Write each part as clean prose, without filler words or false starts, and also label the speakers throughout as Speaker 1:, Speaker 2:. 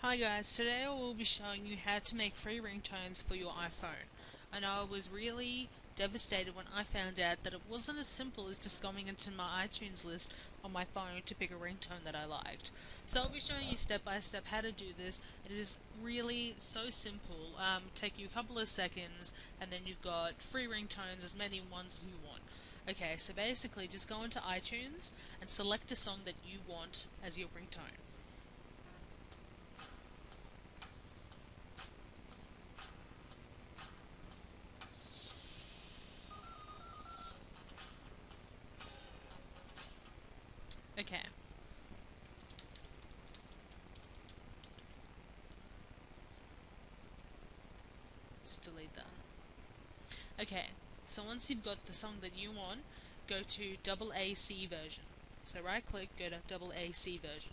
Speaker 1: Hi guys, today I will be showing you how to make free ringtones for your iPhone. I know I was really devastated when I found out that it wasn't as simple as just going into my iTunes list on my phone to pick a ringtone that I liked. So I'll be showing you step by step how to do this. It is really so simple. Take you a couple of seconds and then you've got free ringtones, as many ones as you want. Okay, so basically just go into iTunes and select a song that you want as your ringtone. Okay. Just delete that. Okay, so once you've got the song that you want, go to double AC version. So right click, go to double AC version.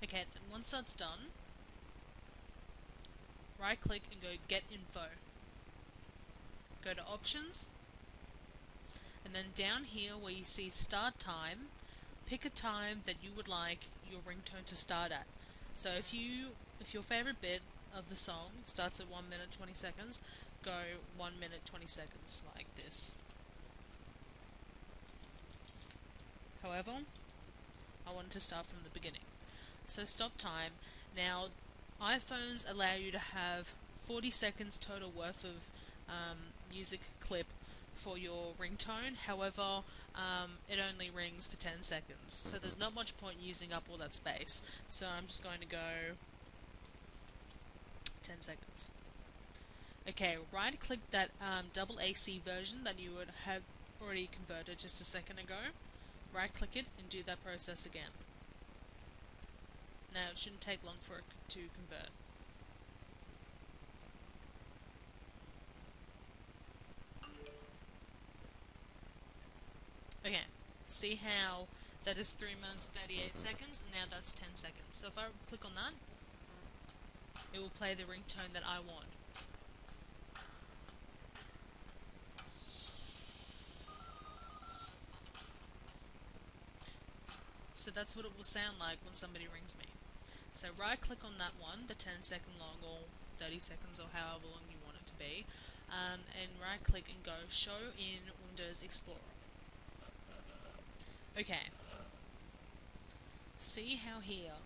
Speaker 1: Okay, then once that's done, right click and go get info. Go to options, and then down here where you see start time, pick a time that you would like your ringtone to start at. So if your favorite bit of the song starts at 1 minute 20 seconds, go 1 minute 20 seconds like this. However, I wanted to start from the beginning. So stop time. Now, iPhones allow you to have 40 seconds total worth of music clip for your ringtone. However, it only rings for 10 seconds. So there's not much point using up all that space. So I'm just going to go 10 seconds. Okay, right click that double AC version that you would have already converted just a second ago. Right click it and do that process again. Now it shouldn't take long for it to convert. Okay, see how that is 3 minutes 38 seconds and now that's 10 seconds. So if I click on that, it will play the ringtone that I want. So that's what it will sound like when somebody rings me. So right click on that one, the 10-second long or 30 seconds or however long you want it to be, and right click and go show in Windows Explorer. Okay, see how here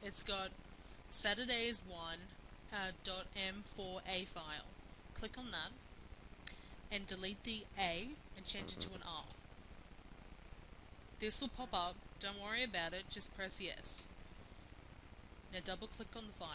Speaker 1: it's got Saturdays one .m4a file. Click on that and delete the A and change it to an R. This will pop up, don't worry about it, just press yes. Now double click on the file.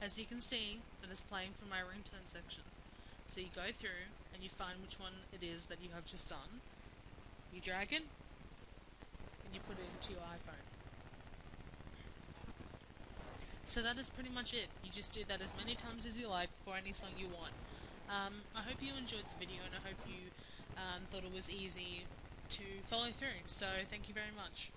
Speaker 1: As you can see, that it's playing from my ringtone section. So you go through and you find which one it is that you have just done. You drag it and you put it into your iPhone. So that is pretty much it. You just do that as many times as you like for any song you want. I hope you enjoyed the video and I hope you thought it was easy to follow through. So thank you very much.